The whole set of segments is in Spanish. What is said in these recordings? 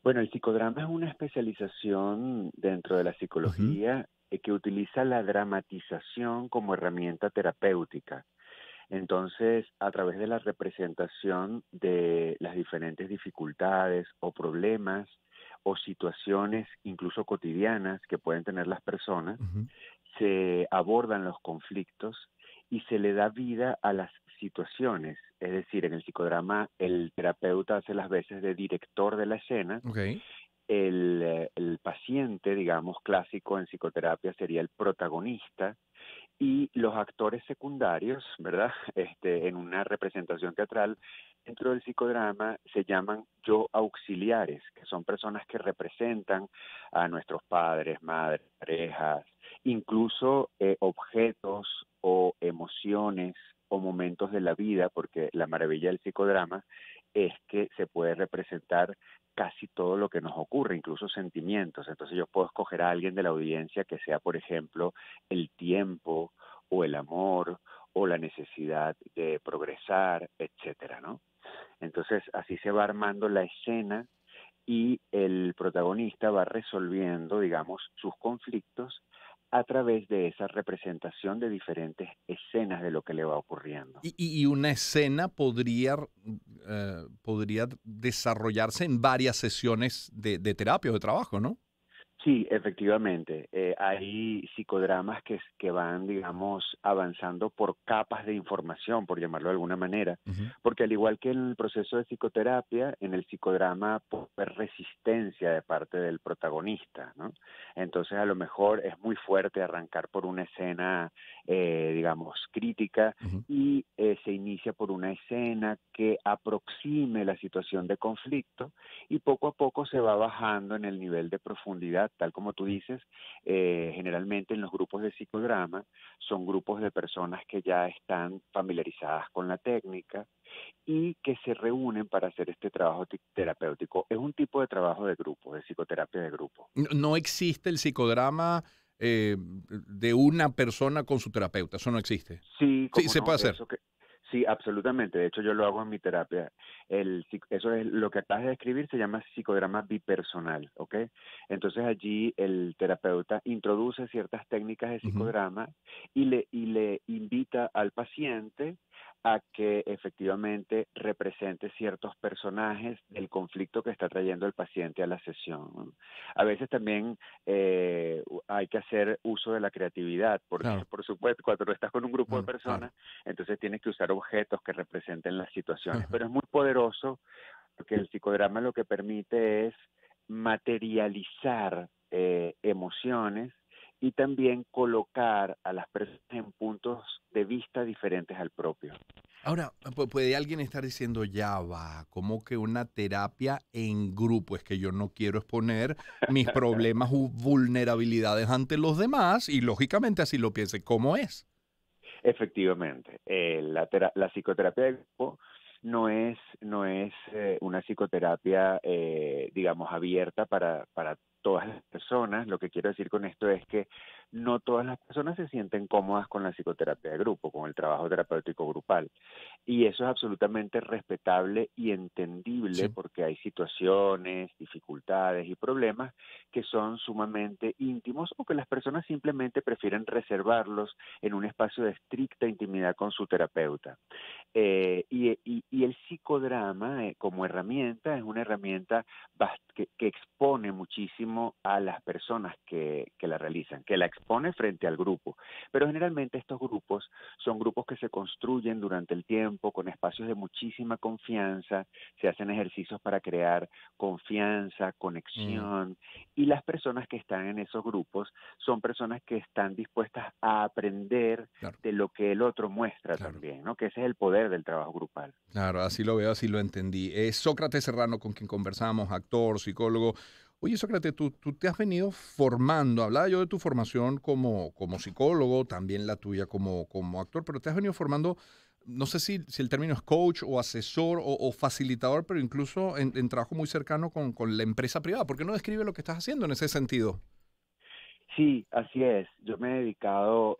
Bueno, el psicodrama es una especialización dentro de la Ujú. psicología que utiliza la dramatización como herramienta terapéutica. Entonces, a través de la representación de las diferentes dificultades o problemas o situaciones, incluso cotidianas, que pueden tener las personas, Ujú. se abordan los conflictos y se le da vida a las situaciones. Es decir, en el psicodrama el terapeuta hace las veces de director de la escena, Okey. el paciente, digamos, clásico en psicoterapia sería el protagonista y los actores secundarios, ¿verdad? En una representación teatral dentro del psicodrama se llaman yo auxiliares, que son personas que representan a nuestros padres, madres, parejas, incluso objetos o emociones o momentos de la vida, porque la maravilla del psicodrama es que se puede representar casi todo lo que nos ocurre, incluso sentimientos. Entonces yo puedo escoger a alguien de la audiencia que sea, por ejemplo, el tiempo o el amor o la necesidad de progresar, etcétera, ¿no? Entonces así se va armando la escena y el protagonista va resolviendo, digamos, sus conflictos a través de esa representación de diferentes escenas de lo que le va ocurriendo. Y una escena podría desarrollarse en varias sesiones de terapia o de trabajo, ¿no? Sí, efectivamente. Hay psicodramas que van, digamos, avanzando por capas de información, por llamarlo de alguna manera, Ujú. porque al igual que en el proceso de psicoterapia, en el psicodrama puede haber resistencia de parte del protagonista, ¿no? Entonces, a lo mejor es muy fuerte arrancar por una escena, digamos, crítica Ujú. y se inicia por una escena que aproxime la situación de conflicto y poco a poco se va bajando en el nivel de profundidad, tal como tú dices, generalmente en los grupos de psicodrama son grupos de personas que ya están familiarizadas con la técnica y que se reúnen para hacer este trabajo terapéutico. Es un tipo de trabajo de grupo, de psicoterapia de grupo. No existe el psicodrama, de una persona con su terapeuta, eso no existe. Sí, Sí, cómo se no, puede hacer. sí, absolutamente. De hecho, yo lo hago en mi terapia. Eso es lo que acabas de describir, se llama psicodrama bipersonal, ¿ok? Entonces allí el terapeuta introduce ciertas técnicas de Ujú. psicodrama y le invita al paciente a que efectivamente represente ciertos personajes del conflicto que está trayendo el paciente a la sesión, ¿no? A veces también hay que hacer uso de la creatividad, porque Claro. por supuesto, cuando no estás con un grupo de Claro, claro. personas, entonces tienes que usar objetos que representen las situaciones. Pero es muy poderoso porque el psicodrama lo que permite es materializar emociones y también colocar a las personas en puntos de vista diferentes al propio. Ahora, puede alguien estar diciendo, ya va, como que una terapia en grupo, es que yo no quiero exponer mis problemas u vulnerabilidades ante los demás y lógicamente así lo piense, ¿cómo es? Efectivamente, la psicoterapia de grupo no es una psicoterapia, digamos, abierta para todas las personas. Lo que quiero decir con esto es que no todas las personas se sienten cómodas con la psicoterapia de grupo, con el trabajo terapéutico grupal. Y eso es absolutamente respetable y entendible Sí. porque hay situaciones, dificultades y problemas que son sumamente íntimos o que las personas simplemente prefieren reservarlos en un espacio de estricta intimidad con su terapeuta. Y el psicodrama como herramienta es una herramienta que expone muchísimo a las personas que la realizan, que la expone frente al grupo. Pero generalmente estos grupos son grupos que se construyen durante el tiempo con espacios de muchísima confianza, se hacen ejercicios para crear confianza, Mm, conexión, y las personas que están en esos grupos son personas que están dispuestas a aprender claro, de lo que el otro muestra claro. también, ¿no? Que ese es el poder del trabajo grupal. Claro, así lo veo, así lo entendí. Es Sócrates Serrano con quien conversamos, actor, psicólogo. Oye, Sócrates, tú te has venido formando, hablaba yo de tu formación como psicólogo, también la tuya como actor, pero te has venido formando, no sé si el término es coach o asesor o facilitador, pero incluso en trabajo muy cercano con la empresa privada. ¿Por qué no describe lo que estás haciendo en ese sentido? Sí, así es. Yo me he dedicado,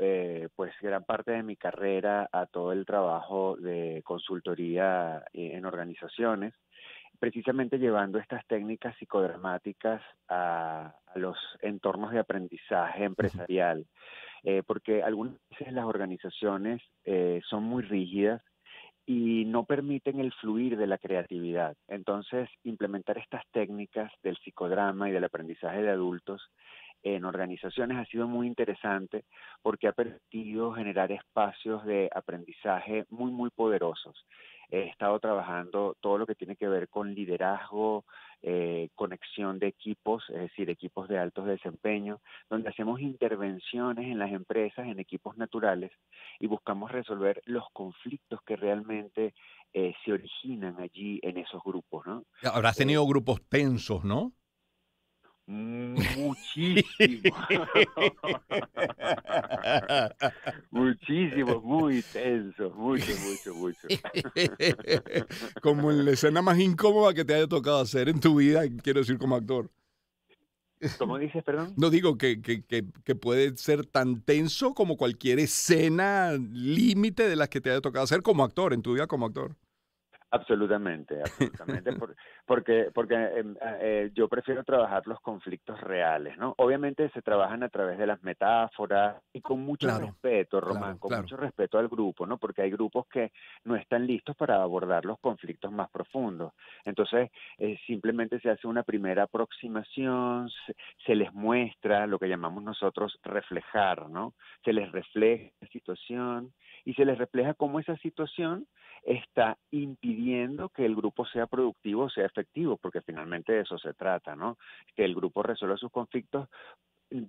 pues, gran parte de mi carrera a todo el trabajo de consultoría en organizaciones. precisamente llevando estas técnicas psicodramáticas a los entornos de aprendizaje Ujú. empresarial, porque algunas veces las organizaciones son muy rígidas y no permiten el fluir de la creatividad. Entonces, implementar estas técnicas del psicodrama y del aprendizaje de adultos en organizaciones ha sido muy interesante porque ha permitido generar espacios de aprendizaje muy, muy poderosos. He estado trabajando todo lo que tiene que ver con liderazgo, conexión de equipos, es decir, equipos de altos desempeño, donde hacemos intervenciones en las empresas, en equipos naturales, y buscamos resolver los conflictos que realmente se originan allí en esos grupos, ¿no? Habrás Eh, tenido grupos tensos, ¿no? Muchísimo. Muchísimo, muy tenso, mucho, mucho, mucho. Como en la escena más incómoda que te haya tocado hacer en tu vida, quiero decir como actor. ¿Cómo dices, perdón? No digo que puede ser tan tenso como cualquier escena límite de las que te haya tocado hacer como actor, en tu vida como actor. Absolutamente, absolutamente, porque yo prefiero trabajar los conflictos reales, ¿no? Obviamente se trabajan a través de las metáforas y con mucho Claro, respeto, Román, claro, con claro. mucho respeto al grupo, ¿no? Porque hay grupos que no están listos para abordar los conflictos más profundos. Entonces, simplemente se hace una primera aproximación, se les muestra lo que llamamos nosotros reflejar, ¿no? Se les refleja la situación y se les refleja cómo esa situación está impidiendo que el grupo sea productivo, sea efectivo, porque finalmente de eso se trata, ¿no? Que el grupo resuelva sus conflictos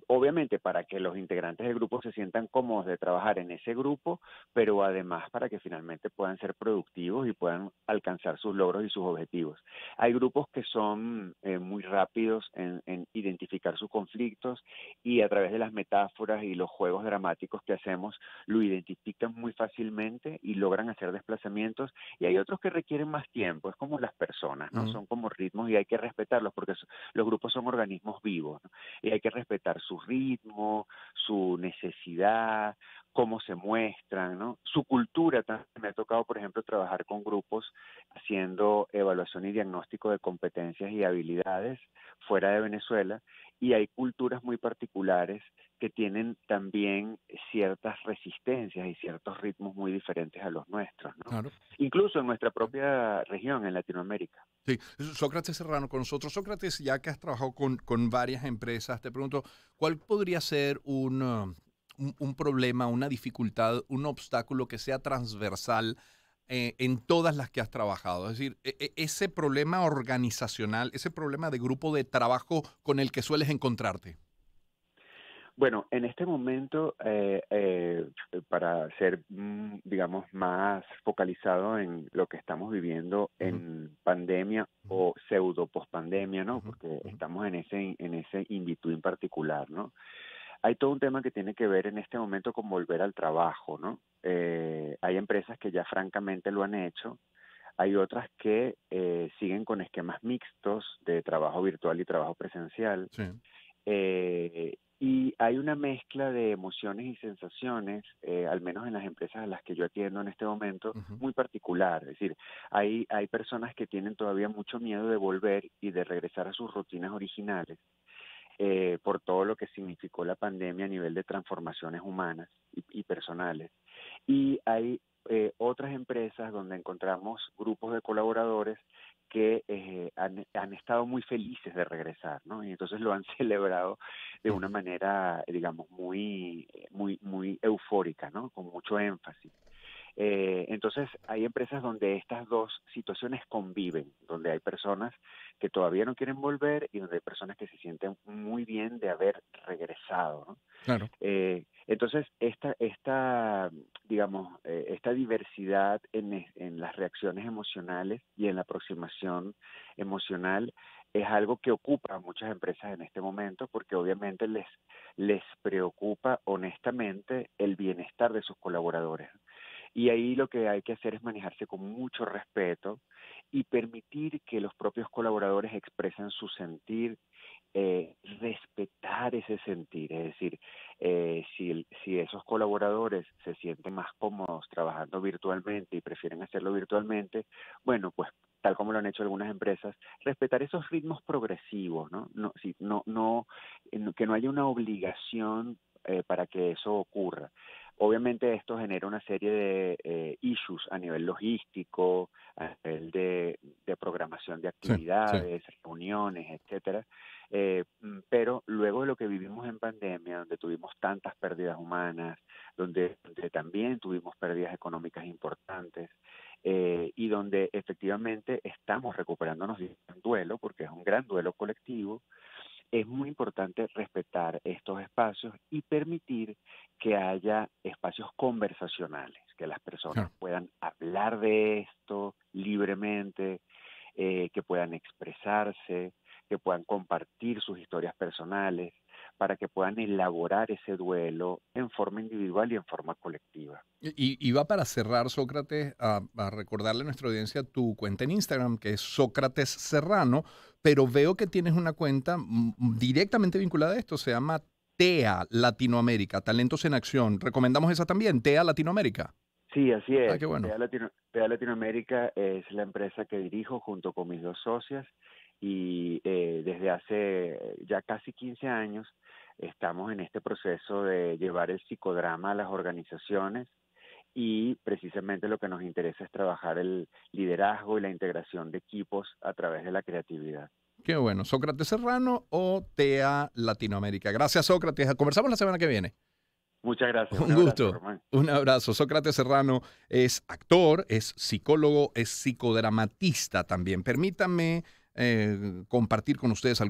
obviamente para que los integrantes del grupo se sientan cómodos de trabajar en ese grupo, pero además para que finalmente puedan ser productivos y puedan alcanzar sus logros y sus objetivos. Hay grupos que son muy rápidos en identificar sus conflictos y a través de las metáforas y los juegos dramáticos que hacemos lo identifican muy fácilmente y logran hacer desplazamientos, y hay otros que requieren más tiempo, es como las personas, ¿no? Ujú. Son como ritmos y hay que respetarlos porque los grupos son organismos vivos, ¿no? Y hay que respetar su ritmo, su necesidad, cómo se muestran, ¿no? Su cultura también. Me ha tocado, por ejemplo, trabajar con grupos haciendo evaluación y diagnóstico de competencias y habilidades fuera de Venezuela, y hay culturas muy particulares que tienen también ciertas resistencias y ciertos ritmos muy diferentes a los nuestros, ¿no? Claro. Incluso en nuestra propia región, en Latinoamérica. Sí, Sócrates Serrano con nosotros. Sócrates, ya que has trabajado con varias empresas, te pregunto, ¿cuál podría ser un problema, una dificultad, un obstáculo que sea transversal en todas las que has trabajado? Es decir, ese problema organizacional, ese problema de grupo de trabajo con el que sueles encontrarte. Bueno, en este momento, para ser, digamos, más focalizado en lo que estamos viviendo Ujú, en pandemia ujú, o pseudo pospandemia, ¿no? ujú, Porque ujú, estamos en ese in-between particular, ¿no? Hay todo un tema que tiene que ver en este momento con volver al trabajo, ¿no? Hay empresas que ya francamente lo han hecho, hay otras que siguen con esquemas mixtos de trabajo virtual y trabajo presencial, sí. y hay una mezcla de emociones y sensaciones, al menos en las empresas a las que yo atiendo en este momento, Ujú, muy particular. Es decir, hay personas que tienen todavía mucho miedo de volver y de regresar a sus rutinas originales, por todo lo que significó la pandemia a nivel de transformaciones humanas y personales. Y hay otras empresas donde encontramos grupos de colaboradores que han estado muy felices de regresar, ¿no? Y entonces lo han celebrado de una ujú. manera, digamos, muy eufórica, ¿no? Con mucho énfasis. Entonces, hay empresas donde estas dos situaciones conviven, donde hay personas que todavía no quieren volver y donde hay personas que se sienten muy bien de haber regresado, ¿no? Claro. Entonces, digamos, esta diversidad en las reacciones emocionales y en la aproximación emocional es algo que ocupa a muchas empresas en este momento porque obviamente les preocupa honestamente el bienestar de sus colaboradores. Y ahí lo que hay que hacer es manejarse con mucho respeto y permitir que los propios colaboradores expresen su sentir, respetar ese sentir. Es decir, si esos colaboradores se sienten más cómodos trabajando virtualmente y prefieren hacerlo virtualmente, bueno, pues tal como lo han hecho algunas empresas, respetar esos ritmos progresivos, ¿no? Que no haya una obligación para que eso ocurra. Obviamente esto genera una serie de issues a nivel logístico, a nivel de programación de Sí, sí. actividades, reuniones, etcétera. Pero luego de lo que vivimos en pandemia, donde tuvimos tantas pérdidas humanas, donde también tuvimos pérdidas económicas importantes, y donde efectivamente estamos recuperándonos de un duelo, porque es un gran duelo colectivo, es muy importante respetar estos espacios y permitir que haya espacios conversacionales, que las personas Claro. puedan hablar de esto libremente, que puedan expresarse, que puedan compartir sus historias personales, para que puedan elaborar ese duelo en forma individual y en forma colectiva. Y va para cerrar, Sócrates, a recordarle a nuestra audiencia tu cuenta en Instagram, que es Sócrates Serrano, pero veo que tienes una cuenta directamente vinculada a esto, se llama TEA Latinoamérica, Talentos en Acción. ¿Recomendamos esa también, TEA Latinoamérica? Sí, así Ah, es. qué bueno. PEA Latinoamérica es la empresa que dirijo junto con mis dos socias y desde hace ya casi 15 años estamos en este proceso de llevar el psicodrama a las organizaciones y precisamente lo que nos interesa es trabajar el liderazgo y la integración de equipos a través de la creatividad. Qué bueno. Sócrates Serrano o TEA Latinoamérica. Gracias, Sócrates. Conversamos la semana que viene. Muchas gracias. Un Un abrazo, gusto, Román. un abrazo. Sócrates Serrano es actor, es psicólogo, es psicodramatista también. Permítanme compartir con ustedes